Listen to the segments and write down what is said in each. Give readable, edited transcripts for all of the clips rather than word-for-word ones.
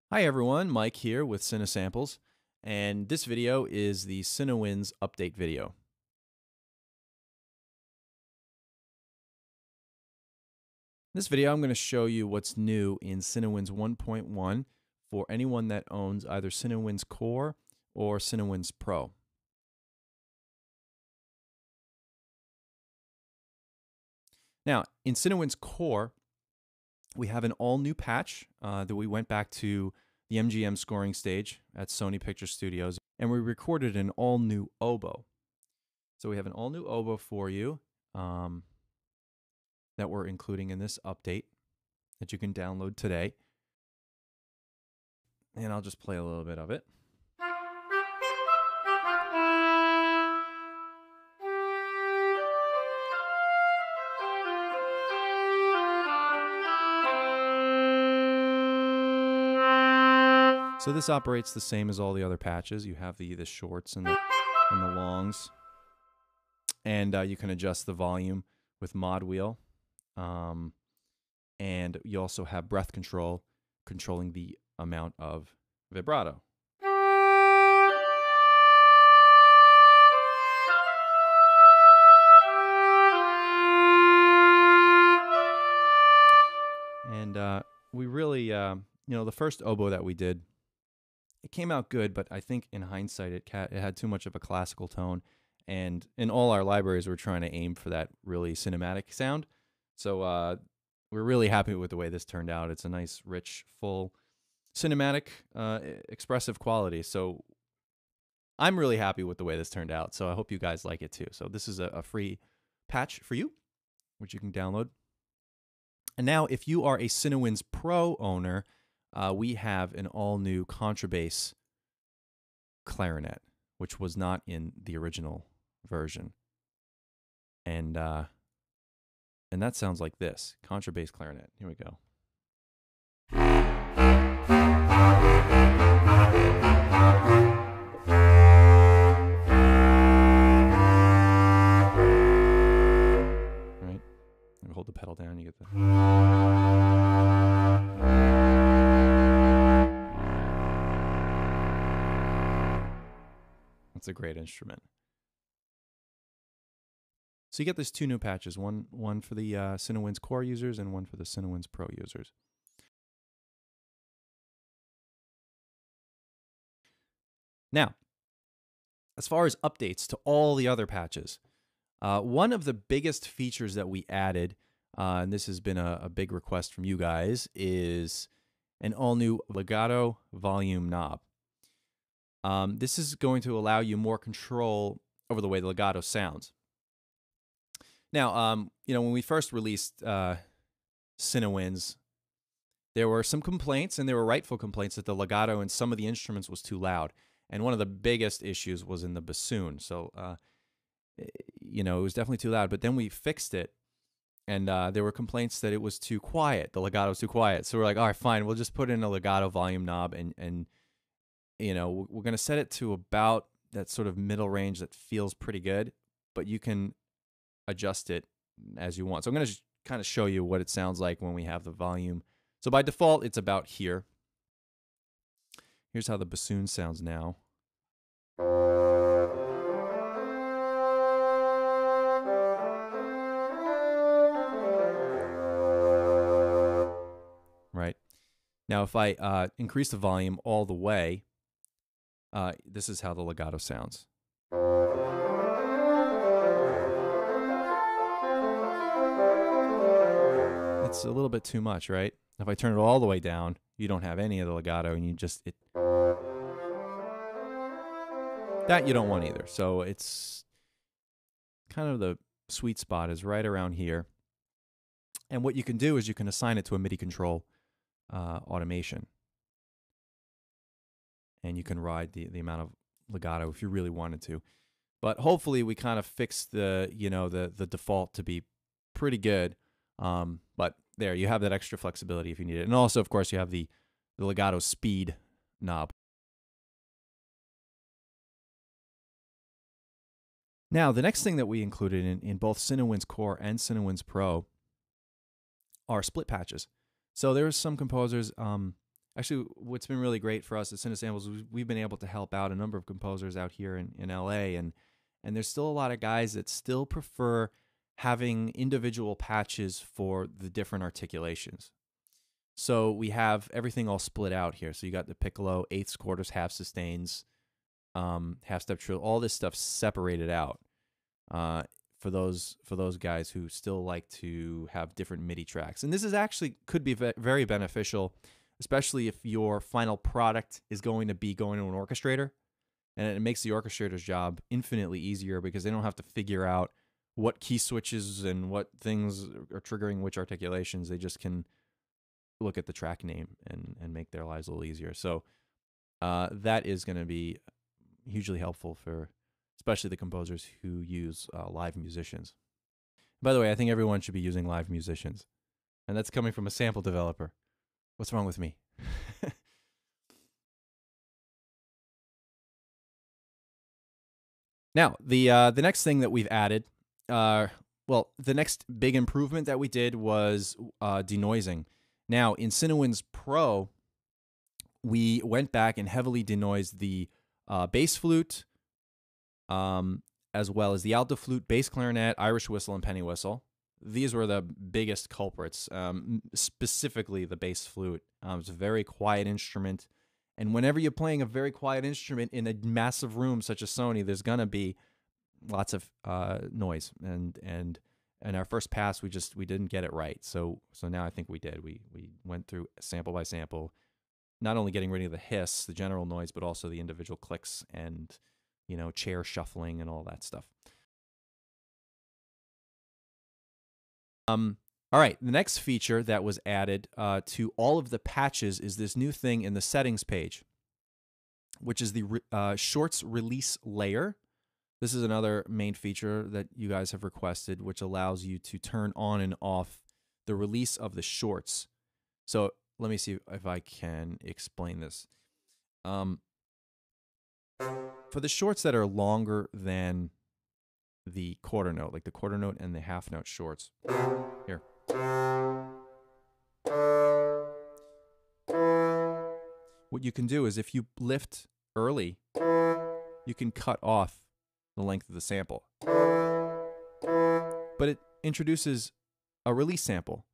Hi everyone, Mike here with Cinesamples, and this video is the CineWinds update video. In this video I'm going to show you what's new in CineWinds 1.1 for anyone that owns either CineWinds Core or CineWinds Pro. Now, in CineWinds Core, we have an all-new patch that we went back to the MGM scoring stage at SONY Pictures Studios, and we recorded an all-new oboe. So we have an all-new oboe for you that we're including in this update that you can download today. And I'll just play a little bit of it. So this operates the same as all the other patches. You have the shorts and the longs, and you can adjust the volume with mod wheel, and you also have breath control, controlling the amount of vibrato. And we really, the first oboe that we did, it came out good, but I think in hindsight it had too much of a classical tone, and in all our libraries we're trying to aim for that really cinematic sound. So we're really happy with the way this turned out. It's a nice, rich, full, cinematic, expressive quality. So I'm really happy with the way this turned out, so I hope you guys like it too. So this is a free patch for you, which you can download. And now if you are a CineWinds Pro owner, we have an all-new contrabass clarinet, which was not in the original version. And that sounds like this, contrabass clarinet. Here we go. All right, hold the pedal down, you get the... It's a great instrument. So you get these two new patches, one for the CineWinds Core users and one for the CineWinds Pro users. Now, as far as updates to all the other patches, one of the biggest features that we added, and this has been a big request from you guys, is an all-new legato volume knob. This is going to allow you more control over the way the legato sounds. Now, when we first released CineWinds, there were some complaints, and there were rightful complaints, that the legato in some of the instruments was too loud. And one of the biggest issues was in the bassoon. So, it was definitely too loud. But then we fixed it, and there were complaints that it was too quiet. The legato was too quiet. So we're like, all right, fine, we'll just put in a legato volume knob, and we're going to set it to about that sort of middle range that feels pretty good, but you can adjust it as you want. So I'm going to kind of show you what it sounds like when we have the volume. So by default, it's about here. Here's how the bassoon sounds now. Right. Now, if I increase the volume all the way, this is how the legato sounds. It's a little bit too much, right? If I turn it all the way down, you don't have any of the legato, and that you don't want either. So it's kind of the sweet spot is right around here. And what you can do is you can assign it to a MIDI control automation. And you can ride the amount of legato if you really wanted to. But hopefully we kind of fixed the default to be pretty good. But there, you have that extra flexibility if you need it. And also, of course, you have the legato speed knob. Now, the next thing that we included in both CineWinds Core and CineWinds Pro are split patches. So there's some composers, actually, what's been really great for us at Cinesamples, we've been able to help out a number of composers out here in LA, and there's still a lot of guys that still prefer having individual patches for the different articulations. So we have everything all split out here. So you got the piccolo, eighths, quarters, half sustains, half step trill, all this stuff separated out for those guys who still like to have different MIDI tracks. And this is actually could be very beneficial, especially if your final product is going to be going to an orchestrator, and it makes the orchestrator's job infinitely easier because they don't have to figure out what key switches and what things are triggering which articulations. They just can look at the track name and make their lives a little easier. So that is going to be hugely helpful for especially the composers who use live musicians. By the way, I think everyone should be using live musicians. And that's coming from a sample developer. What's wrong with me? Now, the next thing that we've added, well, the next big improvement that we did was denoising. Now, in CineWinds Pro, we went back and heavily denoised the bass flute, as well as the alto flute, bass clarinet, Irish whistle, and penny whistle. These were the biggest culprits, specifically the bass flute. It's a very quiet instrument. And whenever you're playing a very quiet instrument in a massive room such as Sony, there's going to be lots of noise. And our first pass, we didn't get it right. So now I think we did. We went through sample by sample, not only getting rid of the hiss, the general noise, but also the individual clicks and, you know, chair shuffling and all that stuff. All right, the next feature that was added to all of the patches is this new thing in the settings page, which is the shorts release layer. This is another main feature that you guys have requested, which allows you to turn on and off the release of the shorts. So let me see if I can explain this. For the shorts that are longer than the quarter note, like the quarter note and the half note shorts, here. What you can do is if you lift early, you can cut off the length of the sample. But it introduces a release sample,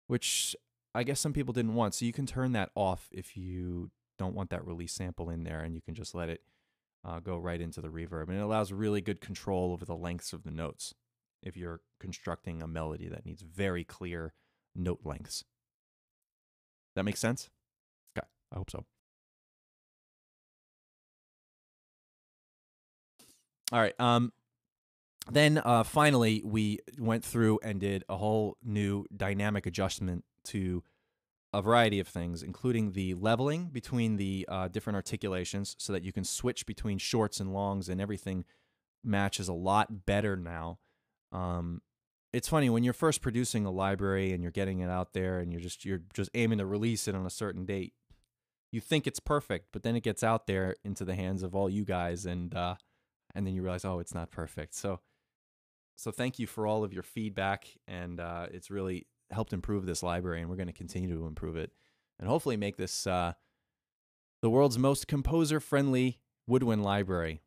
which I guess some people didn't want. So you can turn that off if you don't want that release sample in there, and you can just let it go right into the reverb. And it allows really good control over the lengths of the notes if you're constructing a melody that needs very clear note lengths. That makes sense? Okay, I hope so. All right. Then finally, we went through and did a whole new dynamic adjustment to a variety of things, including the leveling between the different articulations so that you can switch between shorts and longs, and everything matches a lot better now. It's funny when you're first producing a library and you're getting it out there and you're just aiming to release it on a certain date. You think it's perfect, but then it gets out there into the hands of all you guys, and then you realize, oh, it's not perfect. So thank you for all of your feedback, and it's really helped improve this library, and we're going to continue to improve it and hopefully make this the world's most composer-friendly woodwind library.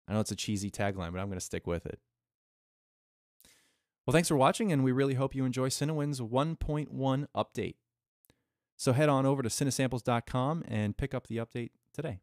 I know it's a cheesy tagline, but I'm going to stick with it. Well, thanks for watching, and we really hope you enjoy CineWinds 1.1 update. So head on over to cinesamples.com and pick up the update today.